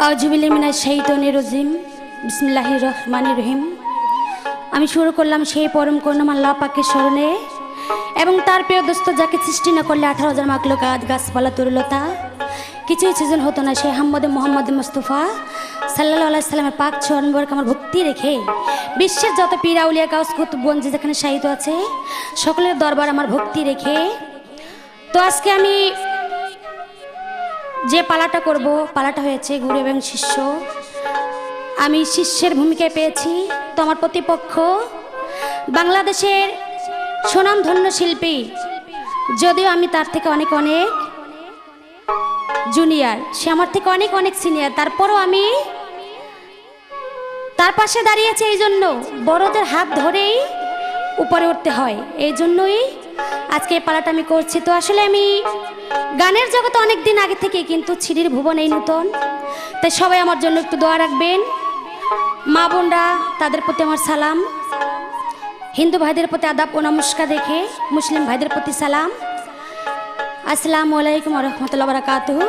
আউযুবিল্লাহি মিনাশ শাইতানির রাজিম বিসমিল্লাহির রহমানির রহিম। আমি শুরু করলাম সেই পরম করুণাময় আল্লাহ পাকের স্মরণে এবং তার প্রিয় দোস্ত যাকে সৃষ্টি না করলে 18,000 মাখলুকাত গাছপালা তরুলতা কিছুই সৃজন হতো না, সেই মোহাম্মদ মুস্তাফা সাল্লাল্লাহু আলাইহি সাল্লামের পাক চরণ মোবারক আমার ভক্তি রেখে বিশ্বের যত পীর আউলিয়া গাউস কুতুবগঞ্জ যেখানে শায়িত আছে সকলের দরবার আমার ভক্তি রেখে তো আজকে আমি যে পালাটা করব, পালাটা হয়েছে গুরু এবং শিষ্য। আমি শিষ্যের ভূমিকায় পেয়েছি। তো আমার প্রতিপক্ষ বাংলাদেশের সুনামধন্য শিল্পী, যদিও আমি তার থেকে অনেক অনেক জুনিয়র, সে আমার থেকে অনেক অনেক সিনিয়র, তারপরও আমি তার পাশে দাঁড়িয়েছি। এই জন্য বড়দের হাত ধরেই উপরে উঠতে হয়, এই জন্যই আজকে এই পালাটা আমি করছি। তো আসলে আমি গানের জগতে অনেক দিন আগে থেকে, কিন্তু ছিরির ভুবন এই নতুন, তাই সবাই আমার জন্য একটু দোয়া রাখবেন। মা বোনরা তাদের প্রতি আমার সালাম, হিন্দু ভাইদের প্রতি আদাব ও নমস্কার রেখে মুসলিম ভাইদের প্রতি সালাম, আসসালামু আলাইকুম ওয়া রাহমাতুল্লাহি ওয়া বারাকাতুহু।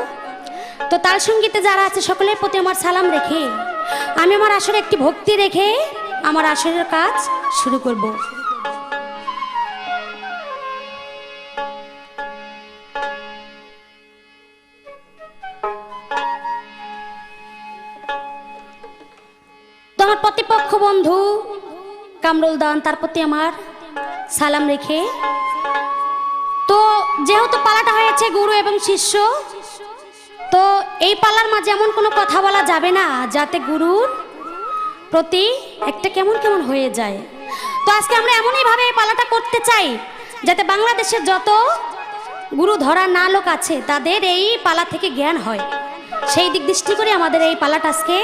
তো তাল সঙ্গীতে যারা আছে সকলের প্রতি আমার সালাম রেখে আমি আমার আসরে একটি ভক্তি রেখে আমার আসরের কাজ শুরু করব। আমার প্রতিপক্ষ বন্ধু কামরুল দান, তার প্রতি আমার সালাম রেখে তো যেহেতু পালাটা হয়েছে গুরু এবং শিষ্য, তো এই পালার মাঝে এমন কোনো কথা বলা যাবে না যাতে গুরুর প্রতি একটা কেমন কেমন হয়ে যায়। তো আজকে আমরা এমনই ভাবে এই পালাটা করতে চাই যাতে বাংলাদেশের যত গুরু ধরা না লোক আছে তাদের এই পালা থেকে জ্ঞান হয়, সেই দিক দৃষ্টি করে আমাদের এই পালাটা আজকে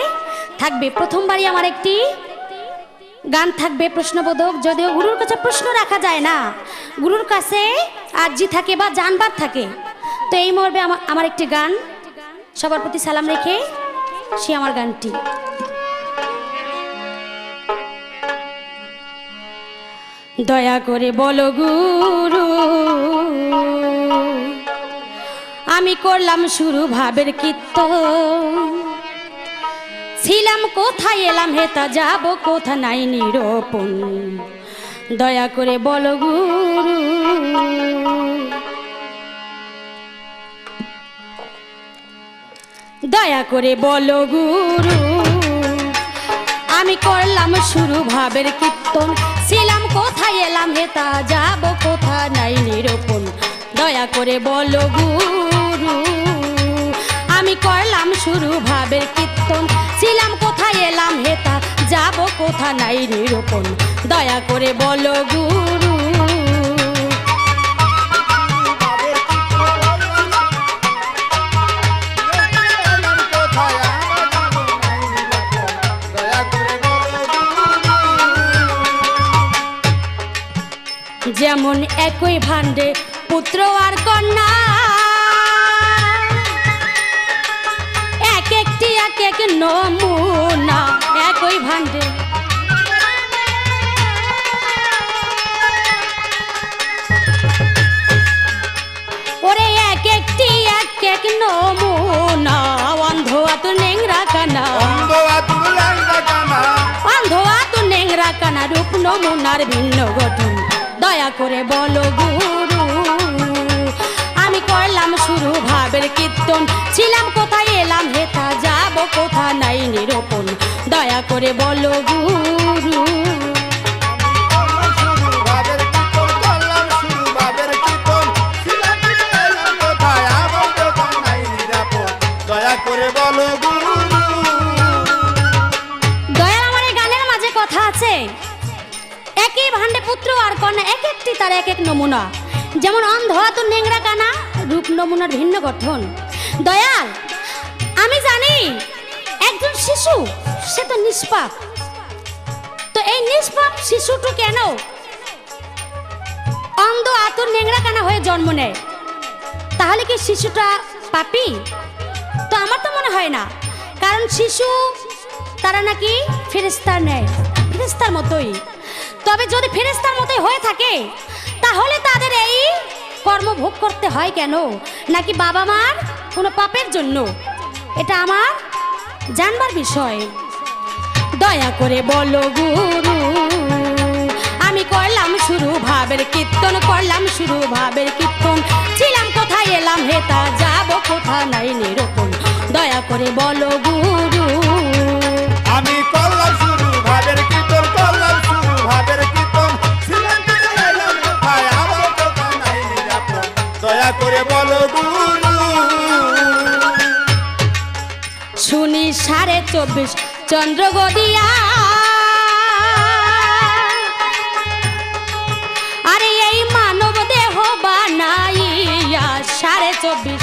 থাকবে। প্রথমবারই আমার একটি গান থাকবে প্রশ্নবোধক, যদিও গুরুর কাছে প্রশ্ন রাখা যায় না, গুরুর কাছে আরজি থাকে বা জানবার থাকে। তো এই মর্মে আমার একটি গান, সবার প্রতি সালাম রেখে সে আমার গানটি। দয়া করে বলো গুরু, আমি করলাম শুরু ভাবের কীর্তন, ছিলাম কোথায় এলাম হেতা যাব কোথা নাই নিরূপণ। দয়া করে বলো গুরু, দয়া করে বলো গুরু, আমি করলাম শুরু ভাবের কীর্তন, ছিলাম কোথায় এলাম হেতা যাব কোথা নাই নিরূপণ। দয়া করে বলো গুরু, আমি করলাম শুরু ভাবের কীর্তন, ছিলাম কোথায় এলাম হেতা যাব কোথা নাই নিরূপণ। দয়া করে বলো গুরু, যেমন একই ভাণ্ডে পুত্র আর কন্যা, এক একটি এক এক নমুনা, একই ভাণ্ডে ওরে এক একটি এক এক নমুনা, অন্ধ আতু নেংরা কানা, অন্ধ আতু নেংরা কানা, রূপ নমুনার ভিন্ন গঠন। দয়া করে বলো গুরু, আমি করলাম শুরু ভাবের কীর্তন, ছিলাম কোথায় এলাম হেতা যাব কোথা নাই নিরূপণ। দয়া করে বলো গুরু, দয়া করে বলো গুরু। দয়াল আমার এই গানের মাঝে কথা আছে, একই ভাণ্ডে পুত্র আর কন্যা, এক একটি তার এক এক নমুনা, যেমন অন্ধ আতু নেংরা কানা, রূপ নমুনার ভিন্ন গঠন। দয়াল আমি জানি একজন শিশু সে তো নিষ্পাপ, তো এই নিষ্পাপ শিশুটি কেন অন্ধ আতুর নেংরা কানা হয়ে জন্ম নেয়? তাহলে কি শিশুটা পাপী? তো আমার তো মনে হয় না, কারণ শিশু তারা নাকি ফেরেশতার নেয়, ফেরেশতার মতোই। তবে যদি ফেরেশতার মতোই হয়ে থাকে তাহলে তাদের এই কর্ম ভোগ করতে হয় কেন? নাকি বাবা মার কোনো পাপের জন্য? এটা আমার জানবার বিষয়, দয়া করে বলো গুরু। আমি করলাম শুরু ভাবের কীর্তন, করলাম শুরু ভাবের কীর্তন, ছিলাম কোথায় এলাম হেতা, যাব কোথা নাই নিরূপণ, দয়া করে বলো গুরু। আমি করলাম শুরু ভাবের কীর্তন, করলাম শুরু ভাবের কীর্তন, ছিলাম কোথায় এলাম কোথায়, আমার কথা নাই নিরাপদ, দয়া করে বলো গুরু। শুনি 24.5 চন্দ্র গদিয়া, আরে এই মানব দেহ বানাইয়া 24.5,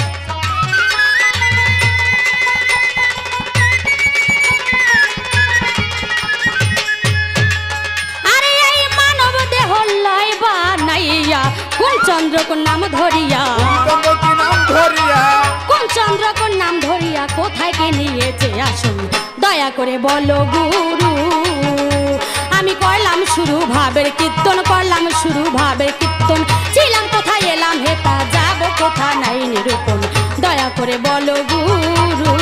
আরে এই মানব দেহ লয় বানাইয়া, কোন চন্দ্র কোন নাম ধরিয়া, চন্দ্র কি নাম ধরিয়া, কোন চন্দ্র কোন নাম ধরিয়া, কোথায় কে নিয়েছে আসুন, দয়া করে বলো গুরু। আমি করলাম শুরু ভাবের কীর্তন, করলাম শুরু ভাবের কীর্তন, ছিলাম কোথায় এলাম হেতা, যাব কোথা নাই নিরূপণ, দয়া করে বলো গুরু।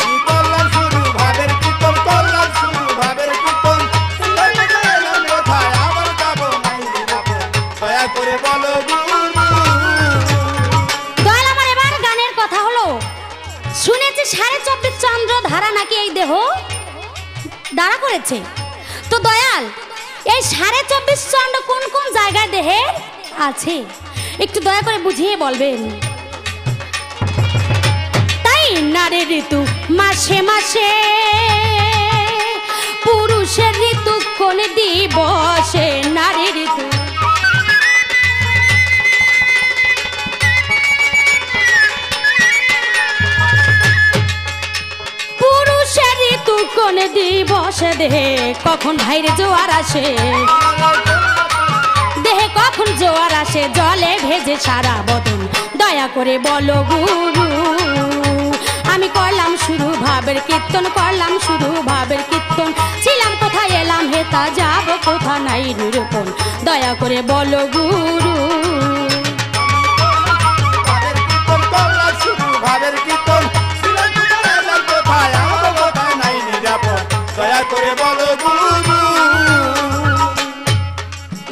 আমি করলাম শুরু ভাবের কীর্তন, করলাম শুরু ভাবের কীর্তন, ছিলাম কোথায় এলাম কোথায়, আমার যাব নাই নিরাপদ, দয়া করে বলো গুরু। দয়াল আমার এবার গানের কথা হলো, শুনেছি 24.5 চন্দ্র ধারা নাকি এই দেহ দাঁড়া করেছে। তো দয়াল এই 24.5 চন্দ্র কোন কোন জায়গায় দেহে আছে একটু দয়া করে বুঝিয়ে বলবেন। তাই নারীর ঋতু মাসে মাসে, পুরুষের ঋতু কোন দিবসে, নারীর ঋতু পুরুষের ঋতু কোন দিবসে, দেহে কখন ভাইরে জোয়ার আসে, দেহে কখন জোয়ার আসে, জলে ভেজে সারা বদন, দয়া করে বলো গুরু। আমি করলাম শুরু ভাবের কীর্তন, করলাম শুরু ভাবের কীর্তন, ছিলাম কোথায় এলাম হেতা, যাব কোথা নাই নিরূপণ, দয়া করে বলো গুরু। ভাবের কীর্তন, করলাম শুরু ভাবের কীর্তন, ছিলাম কোথায় এলাম কোথায়, আমার কথা নাই নিরাপদ, দয়া করে বলো গুরু।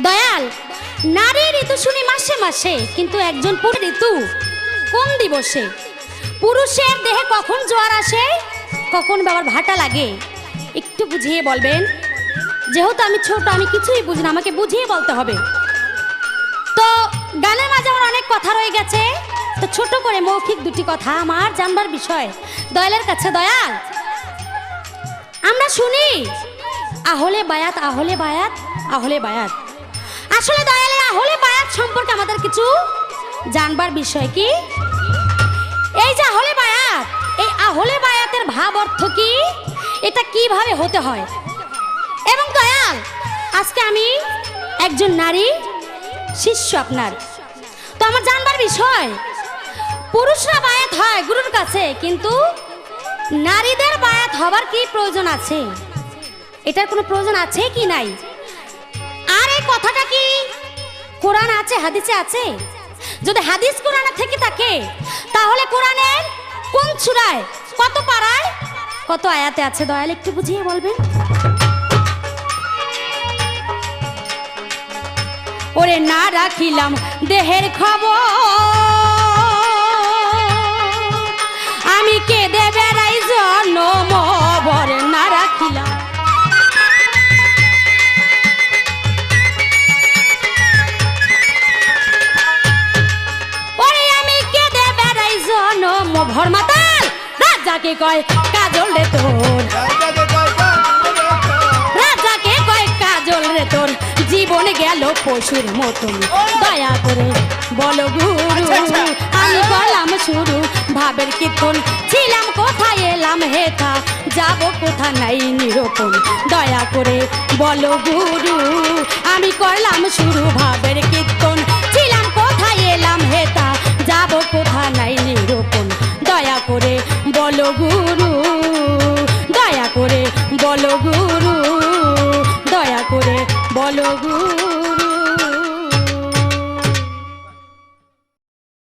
দয়াল নারীর ঋতু শুনি মাসে মাসে, কিন্তু একজন পুরুষ ঋতু কোন দিবসে, পুরুষের দেহে কখন জোয়ার আসে, কখন বাবার ভাটা লাগে, একটু বুঝিয়ে বলবেন। যেহেতু আমি ছোট, আমি কিছুই বুঝি না, আমাকে বুঝিয়ে বলতে হবে। তো গানের মাঝে আমার অনেক কথা রয়ে গেছে, তো ছোট করে মৌখিক দুটি কথা আমার জানবার বিষয় দয়ালের কাছে। দয়াল আমরা শুনি আহলে বায়াত, আহলে বায়াত, আহলে বায়াত, আসলে দয়ালে আহলে বায়াত সম্পর্কে আমাদের কিছু জানবার বিষয় কি, এই যে আহলে বায়াত, এই আহলে বায়াতের ভাব অর্থ কি, এটা কিভাবে হতে হয়। এবং দয়াল আজকে আমি একজন নারী শিষ্য আপনার, তো আমার জানবার বিষয়, পুরুষরা বায়াত হয় গুরুর কাছে, কিন্তু নারীদের বায়াত হবার কি প্রয়োজন আছে, এটার কোনো প্রয়োজন আছে কি নাই, আর এই কথাটা কি কোরআন আছে হাদিসে আছে, যদি হাদিস কোরআনে থেকে থাকে তাহলে কোরআনের কোন সূরায় কত পারায় কত আয়াতে আছে, দয়াল একটু বুঝিয়ে বলবেন। ওরে না রাখিলাম দেহের খবর, আমি কে দেবে রাই জন্ম বর, না রাখিলাম ওরে আমি কে দেবে রাই জন্ম ভর, মাতাল রাজাকে কয় কাজল রে তোর, রাজাকে কয় কাজল রে তোর, জীবন গেল পশুর মতন, দয়া করে বলো গুরু। আমি বললাম শুরু ভাবের কীর্তন, ছিলাম কোথায় এলাম হেথা, যাব কোথা নাই নিরূপণ, দয়া করে বলো গুরু। আমি করলাম শুরু ভাবের কীর্তন, ছিলাম কোথায় এলাম হেথা,